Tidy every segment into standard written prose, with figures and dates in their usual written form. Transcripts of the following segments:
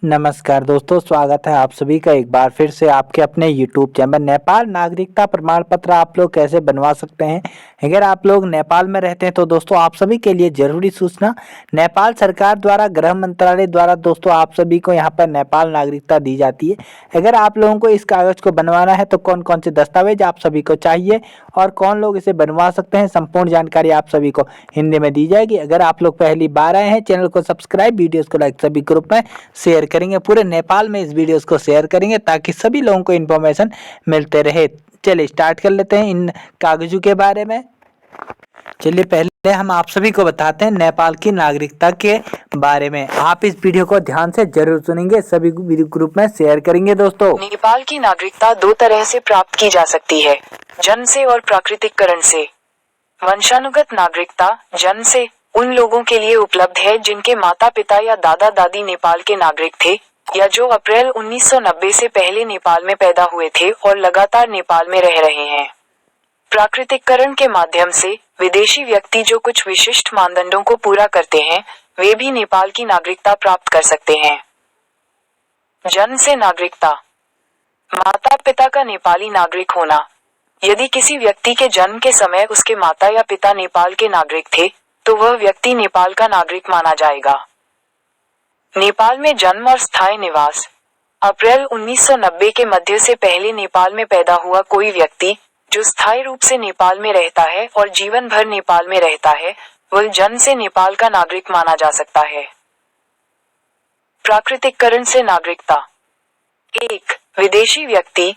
नमस्कार दोस्तों, स्वागत है आप सभी का एक बार फिर से आपके अपने YouTube चैनल नेपाल नागरिकता प्रमाण पत्र आप लोग कैसे बनवा सकते हैं। अगर आप लोग नेपाल में रहते हैं तो दोस्तों आप सभी के लिए जरूरी सूचना, नेपाल सरकार द्वारा गृह मंत्रालय द्वारा दोस्तों आप सभी को यहाँ पर नेपाल नागरिकता दी जाती है। अगर आप लोगों को इस कागज को बनवाना है तो कौन कौन से दस्तावेज आप सभी को चाहिए और कौन लोग इसे बनवा सकते हैं, संपूर्ण जानकारी आप सभी को हिंदी में दी जाएगी। अगर आप लोग पहली बार आए हैं, चैनल को सब्सक्राइब, वीडियोस को लाइक, सभी ग्रुप में शेयर करेंगे। पूरे नेपाल में इस वीडियोस को शेयर करेंगे ताकि सभी लोगों को इन्फॉर्मेशन मिलते रहे। चलिए स्टार्ट कर लेते हैं इन कागजों के बारे में। चलिए पहले हम आप सभी को बताते हैं नेपाल की नागरिकता के बारे में। आप इस वीडियो को ध्यान से जरूर सुनेंगे, सभी ग्रुप में शेयर करेंगे। दोस्तों नेपाल की नागरिकता दो तरह से प्राप्त की जा सकती है, जन्म से और प्राकृतिककरण से। वंशानुगत नागरिकता जन्म से उन लोगों के लिए उपलब्ध है जिनके माता पिता या दादा दादी नेपाल के नागरिक थे या जो अप्रैल 1990 से पहले नेपाल में पैदा हुए थे और लगातार नेपाल में रह रहे हैं। प्राकृतिककरण के माध्यम से विदेशी व्यक्ति जो कुछ विशिष्ट मानदंडों को पूरा करते हैं वे भी नेपाल की नागरिकता प्राप्त कर सकते हैं। जन्म से नागरिकता, माता पिता का नेपाली नागरिक होना। यदि किसी व्यक्ति के जन्म के समय उसके माता या पिता नेपाल के नागरिक थे तो वह व्यक्ति नेपाल का नागरिक माना जाएगा। नेपाल में जन्म और स्थायी निवास, अप्रैल 1990 के मध्य से पहले नेपाल में पैदा हुआ कोई व्यक्ति जो स्थायी रूप से नेपाल में रहता है और जीवन भर नेपाल में रहता है वह जन्म से नेपाल का नागरिक माना जा सकता है। प्राकृतिककरण से नागरिकता, एक विदेशी व्यक्ति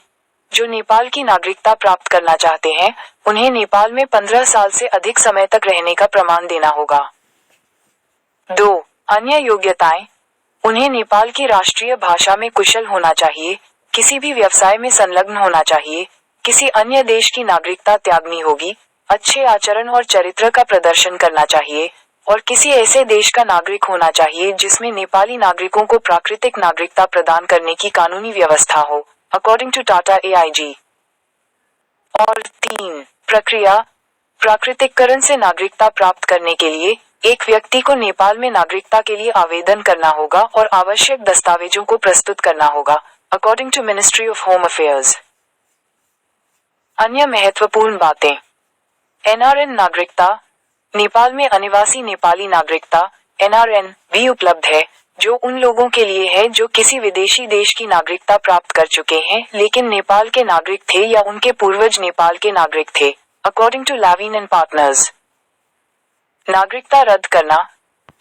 जो नेपाल की नागरिकता प्राप्त करना चाहते हैं उन्हें नेपाल में 15 साल से अधिक समय तक रहने का प्रमाण देना होगा। 2 अन्य योग्यताएं, उन्हें नेपाल की राष्ट्रीय भाषा में कुशल होना चाहिए, किसी भी व्यवसाय में संलग्न होना चाहिए, किसी अन्य देश की नागरिकता त्यागनी होगी, अच्छे आचरण और चरित्र का प्रदर्शन करना चाहिए और किसी ऐसे देश का नागरिक होना चाहिए जिसमें नेपाली नागरिकों को प्राकृतिक नागरिकता प्रदान करने की कानूनी व्यवस्था हो, अकॉर्डिंग टू टाटा AIG। और 3 प्रक्रिया, प्राकृतिककरण से नागरिकता प्राप्त करने के लिए एक व्यक्ति को नेपाल में नागरिकता के लिए आवेदन करना होगा और आवश्यक दस्तावेजों को प्रस्तुत करना होगा, according to Ministry of Home Affairs. अन्य महत्वपूर्ण बातें, NRN नागरिकता, नेपाल में अनिवासी नेपाली नागरिकता NRN भी उपलब्ध है जो उन लोगों के लिए है जो किसी विदेशी देश की नागरिकता प्राप्त कर चुके हैं लेकिन नेपाल के नागरिक थे या उनके पूर्वज नेपाल के नागरिक थे, अकॉर्डिंग टू लाविन एंड पार्टनर्स। नागरिकता रद्द करना,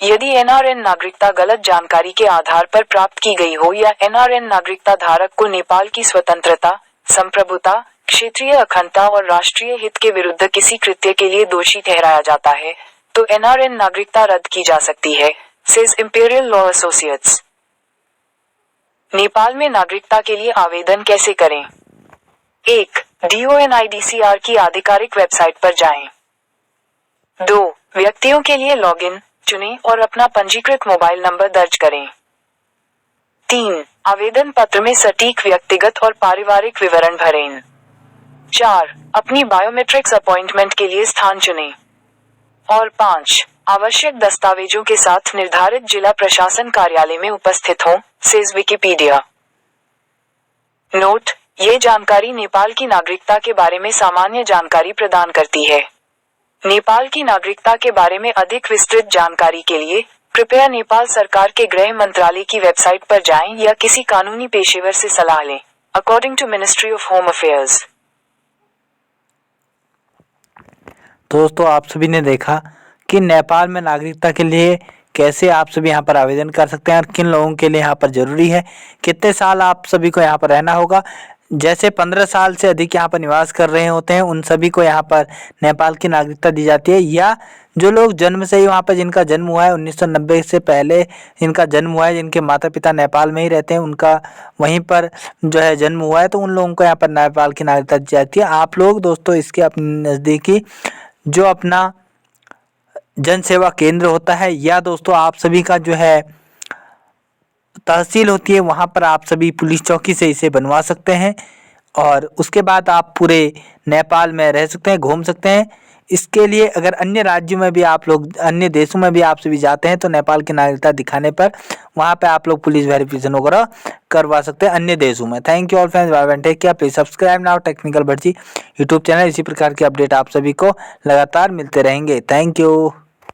यदि NRN नागरिकता गलत जानकारी के आधार पर प्राप्त की गई हो या NRN नागरिकता धारक को नेपाल की स्वतंत्रता, संप्रभुता, क्षेत्रीय अखंडता और राष्ट्रीय हित के विरुद्ध किसी कृत्य के लिए दोषी ठहराया जाता है तो NRN नागरिकता रद्द की जा सकती है, says imperial law associates. Nepal में नागरिकता के लिए आवेदन कैसे करें? 1 DONIDCR की आधिकारिक वेबसाइट पर जाएं। 2 व्यक्तियों के लिए लॉगिन चुनें और अपना पंजीकृत मोबाइल नंबर दर्ज करें। 3 आवेदन पत्र में सटीक व्यक्तिगत और पारिवारिक विवरण भरें। 4 अपनी बायोमेट्रिक्स अपॉइंटमेंट के लिए स्थान चुनें। और 5 आवश्यक दस्तावेजों के साथ निर्धारित जिला प्रशासन कार्यालय में उपस्थित हों, सेज विकिपीडिया। नोट, ये जानकारी नेपाल की नागरिकता के बारे में सामान्य जानकारी प्रदान करती है। नेपाल की नागरिकता के बारे में अधिक विस्तृत जानकारी के लिए कृपया नेपाल सरकार के गृह मंत्रालय की वेबसाइट पर जाएं या किसी कानूनी पेशेवर से सलाह लें, according to Ministry of Home Affairs. दोस्तों आप सभी ने देखा कि नेपाल में नागरिकता के लिए कैसे आप सभी यहाँ पर आवेदन कर सकते हैं और किन लोगों के लिए यहाँ पर जरूरी है, कितने साल आप सभी को यहाँ पर रहना होगा। जैसे 15 साल से अधिक यहाँ पर निवास कर रहे होते हैं उन सभी को यहाँ पर नेपाल की नागरिकता दी जाती है, या जो लोग जन्म से ही वहाँ पर जिनका जन्म हुआ है 1990 से पहले जिनका जन्म हुआ है, जिनके माता पिता नेपाल में ही रहते हैं, उनका वहीं पर जो है जन्म हुआ है तो उन लोगों को यहाँ पर नेपाल की नागरिकता दी जाती है। आप लोग दोस्तों इसके अपने नज़दीकी जो अपना जन सेवा केंद्र होता है या दोस्तों आप सभी का जो है तहसील होती है वहाँ पर आप सभी पुलिस चौकी से इसे बनवा सकते हैं और उसके बाद आप पूरे नेपाल में रह सकते हैं, घूम सकते हैं। इसके लिए अगर अन्य राज्यों में भी आप लोग, अन्य देशों में भी आप सभी जाते हैं तो नेपाल की नागरिकता दिखाने पर वहाँ पे आप लोग पुलिस वेरिफिकेशन वगैरह करवा सकते हैं अन्य देशों में। Thank you all friends, bye bye, take care, please subscribe now technical भर्ती यूट्यूब चैनल। इसी प्रकार की अपडेट आप सभी को लगातार मिलते रहेंगे। Thank you.